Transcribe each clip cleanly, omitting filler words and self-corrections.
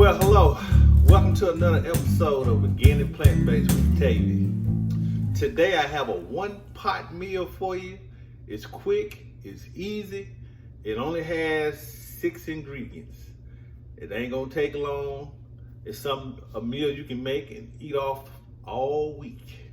Well, hello. Welcome to another episode of Beginning Plant-Based with Tavy. Today I have a one-pot meal for you. It's quick, it's easy. It only has 6 ingredients. It ain't gonna take long. It's a meal you can make and eat off all week.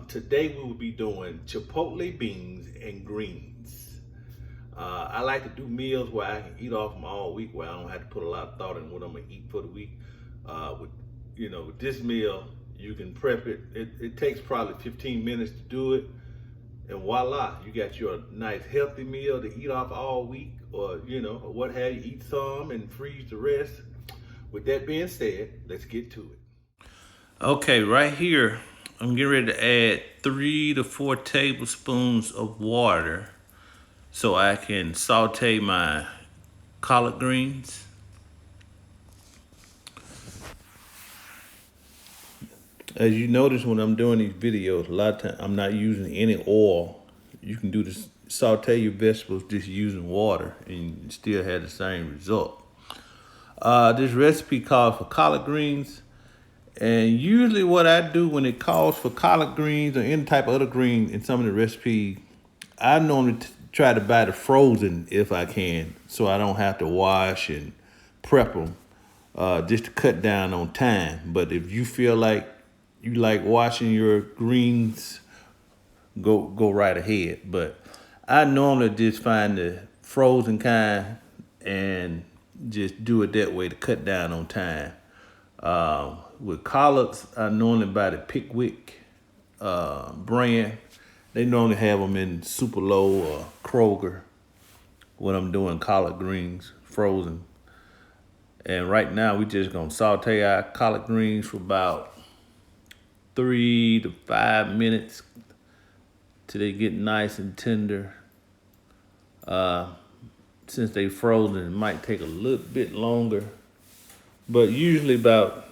Today we will be doing Chipotle beans and greens. I like to do meals where I can eat off them all week, where I don't have to put a lot of thought in what I'm gonna eat for the week. With this meal, you can prep it. It takes probably 15 minutes to do it, and voila, you got your nice healthy meal to eat off all week, or what have you. Eat some and freeze the rest. With that being said, let's get to it. Okay, right here, I'm getting ready to add 3 to 4 tablespoons of water so I can saute my collard greens. As you notice when I'm doing these videos, a lot of times I'm not using any oil. You can do this, saute your vegetables just using water and you still have the same result. This recipe calls for collard greens. And usually what I do when it calls for collard greens or any type of other green in some of the recipes, I normally try to buy the frozen if I can, so I don't have to wash and prep them, just to cut down on time. But if you feel like you like washing your greens, go right ahead. But I normally just find the frozen kind and just do it that way to cut down on time. With collards, I normally buy the Pickwick brand. They normally have them in Super Low or Kroger when I'm doing collard greens frozen. And right now we just gonna saute our collard greens for about 3 to 5 minutes till they get nice and tender. Since they frozen, it might take a little bit longer, but usually about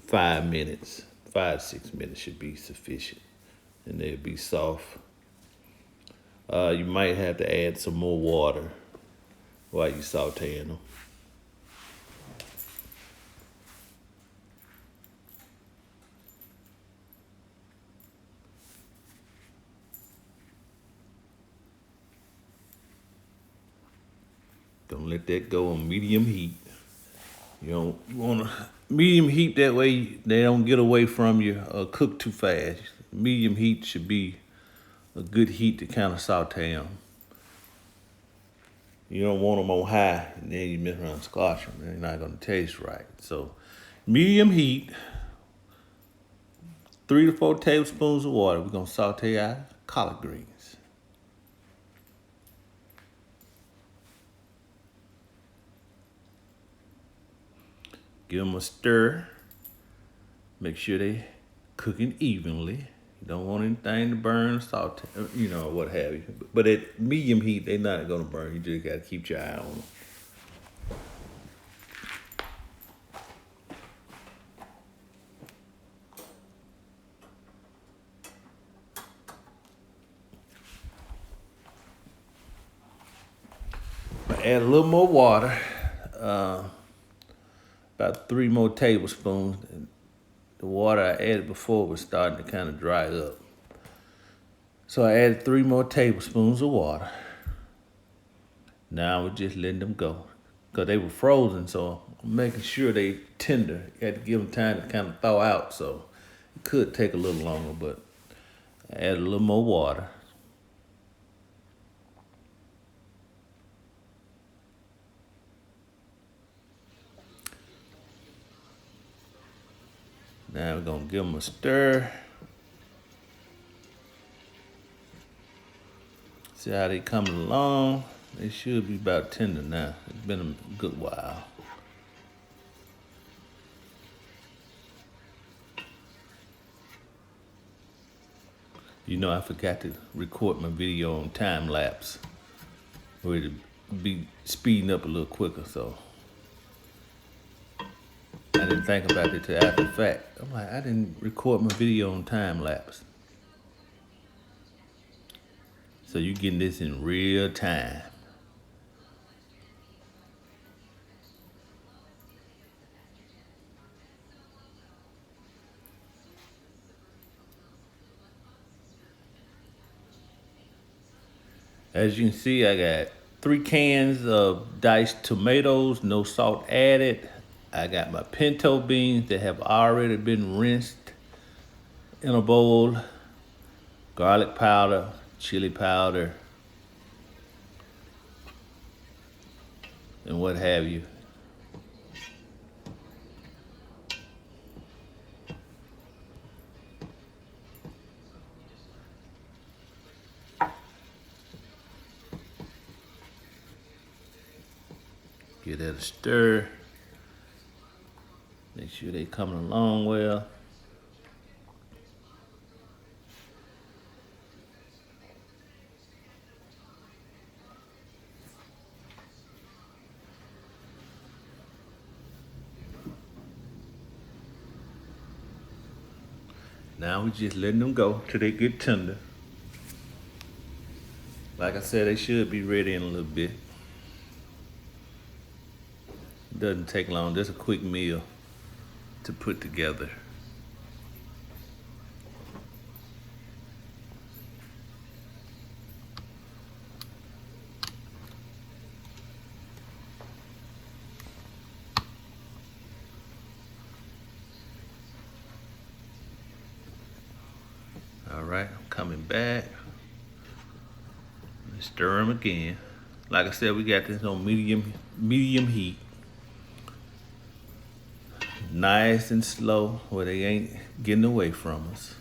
5 minutes, 5-6 minutes should be sufficient, and they'll be soft. You might have to add some more water while you're sauteing them. Don't let that go on medium heat. You want to medium heat, that way they don't get away from you or cook too fast. Medium heat should be a good heat to kind of saute them. You don't want them on high, and then you mess around and squash them. They're not going to taste right. So medium heat, 3 to 4 tablespoons of water. We're going to saute our collard greens. Give them a stir. Make sure they cooking evenly. You don't want anything to burn, saute, what have you. But at medium heat, they're not gonna burn. You just gotta keep your eye on them. Add a little more water. About 3 more tablespoons. The water I added before was starting to kind of dry up. So I added 3 more tablespoons of water. Now we're just letting them go, because they were frozen, so I'm making sure they tender. You had to give them time to kind of thaw out, so it could take a little longer, but I added a little more water. Now we're gonna give them a stir. See how they coming along. They should be about tender now. It's been a good while. I forgot to record my video on time lapse, where it'd be speeding up a little quicker, so I didn't think about it till after the fact. I'm like, I didn't record my video on time lapse. So you're getting this in real time. As you can see, I got 3 cans of diced tomatoes, no salt added. I got my pinto beans that have already been rinsed in a bowl, garlic powder, chili powder, and what have you. Give that a stir. Make sure they coming along well. Now we just letting them go till they get tender. Like I said, they should be ready in a little bit. Doesn't take long, just a quick meal to put together. All right, I'm coming back. Stir them again. Like I said, we got this on medium heat. Nice and slow where they ain't getting away from us.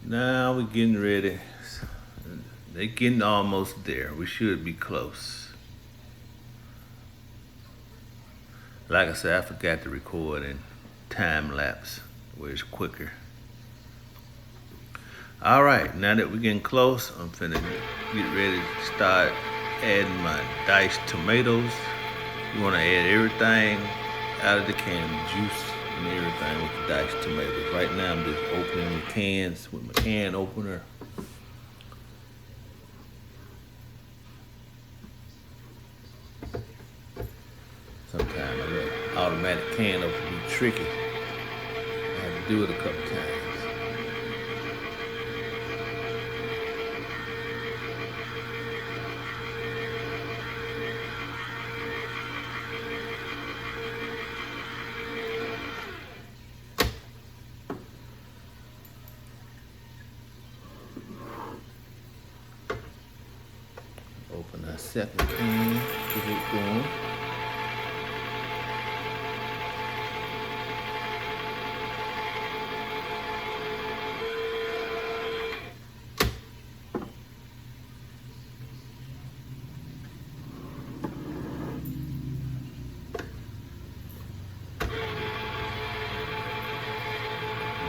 Now we're getting ready. They're getting almost there. We should be close. Like I said, I forgot to record in time lapse where it's quicker. All right, now that we're getting close, I'm finna get ready to start adding my diced tomatoes. You wanna add everything out of the can, juice and everything with the diced tomatoes. Right now I'm just opening the cans with my can opener. Sometimes a little automatic can opener be tricky. I have to do it a couple times. Open our second can, get it going.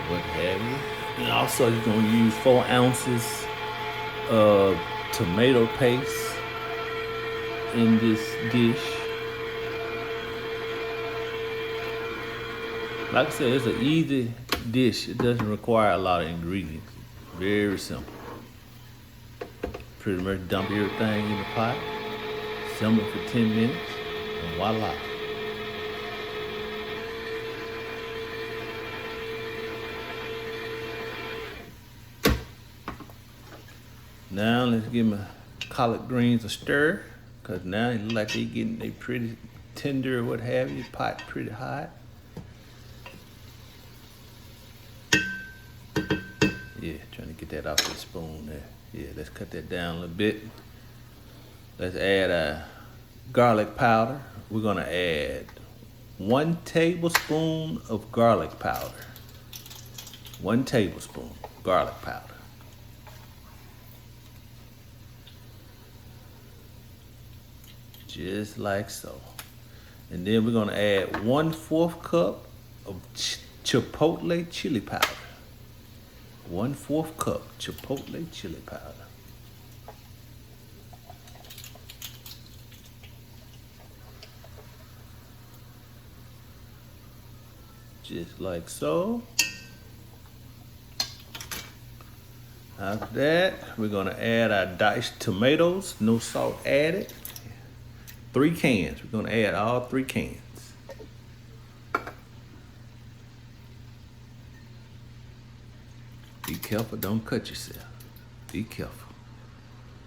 What have you. And also you're gonna use 4 ounces of tomato paste in this dish. Like I said, it's an easy dish. It doesn't require a lot of ingredients. Very simple. Pretty much dump everything in the pot, simmer for 10 minutes, and voila. Now let's give my collard greens a stir, cause now it look like they pretty tender or what have you. Pot pretty hot. Yeah, trying to get that off the spoon there. Yeah, let's cut that down a little bit. Let's add a garlic powder. We're gonna add 1 tablespoon of garlic powder. 1 tablespoon garlic powder. Just like so. And then we're gonna add 1/4 cup of Chipotle chili powder. 1/4 cup Chipotle chili powder. just like so. After that, we're gonna add our diced tomatoes, no salt added. 3 cans, we're gonna add all 3 cans. Be careful, don't cut yourself. Be careful.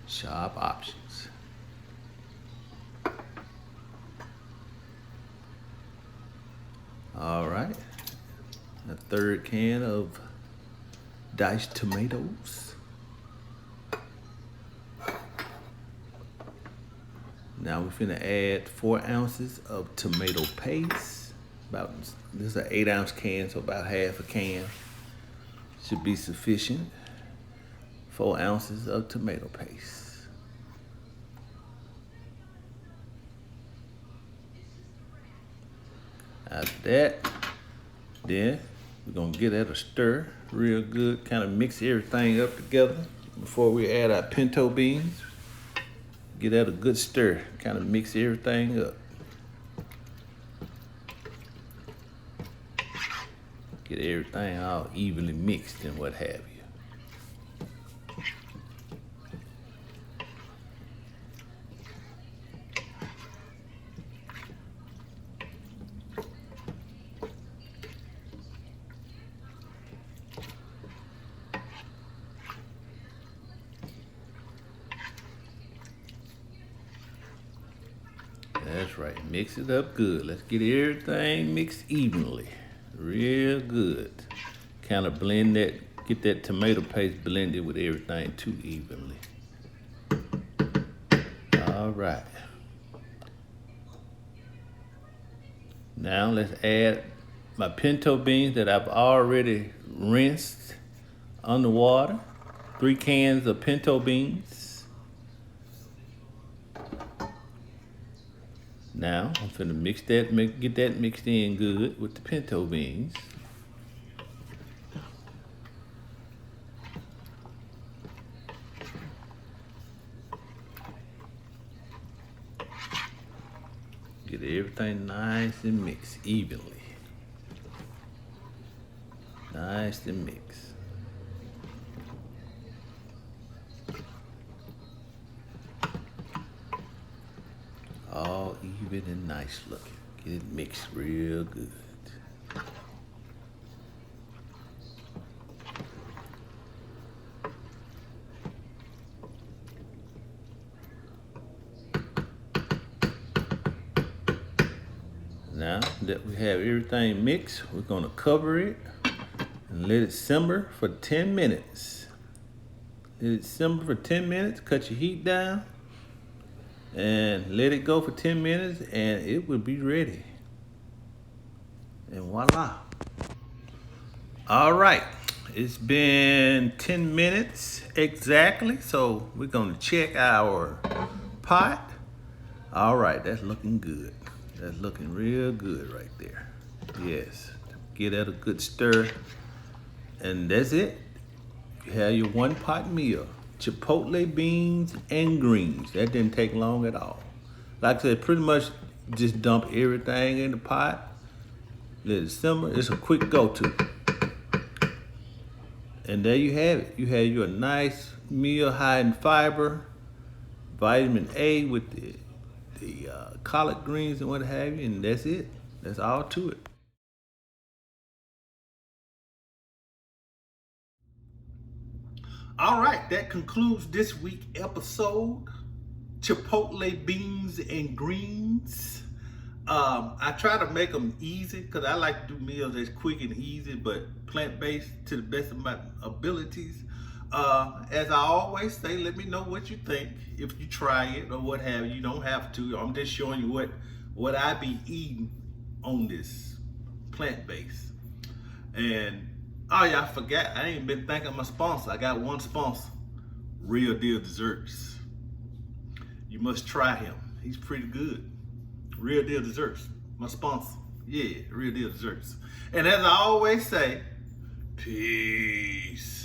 Sharp options. All right, a 3rd can of diced tomatoes. Now we're finna add 4 ounces of tomato paste. This is an 8-ounce can, so about half a can should be sufficient. 4 ounces of tomato paste. After that, then we're gonna get that a stir real good, kind of mix everything up together before we add our pinto beans. Get that a good stir, kind of mix everything up. Get everything all evenly mixed and what have you. That's right, mix it up good. Let's get everything mixed evenly, real good. Kind of blend that, get that tomato paste blended with everything too evenly. All right. Now let's add my pinto beans that I've already rinsed underwater. 3 cans of pinto beans. Now, I'm finna mix that, get that mixed in good with the pinto beans. Get everything nice and mixed evenly. Nice and mixed. All even and nice looking. Get it mixed real good. Now that we have everything mixed, we're gonna cover it and let it simmer for 10 minutes. Let it simmer for 10 minutes, cut your heat down, and let it go for 10 minutes and it will be ready. And voila. All right, it's been 10 minutes exactly, so we're gonna check our pot. All right, that's looking good. That's looking real good right there. Yes, give that a good stir. And that's it. You have your 1-pot meal. Chipotle beans and greens. That didn't take long at all. Like I said, pretty much just dump everything in the pot. Let it simmer. It's a quick go-to. And there you have it. You have you a nice meal high in fiber, vitamin A with the collard greens and what have you, and that's it. That's all to it. All right, that concludes this week's episode. Chipotle beans and greens. I try to make them easy because I like to do meals that's quick and easy, but plant-based to the best of my abilities. As I always say, let me know what you think if you try it or what have you. You don't have to. I'm just showing you what I be eating on this plant-based. And oh yeah, I forgot. I ain't been thanking my sponsor. I got one sponsor, Real Deal Desserts. You must try him. He's pretty good. Real Deal Desserts, my sponsor. Yeah, Real Deal Desserts. And as I always say, peace.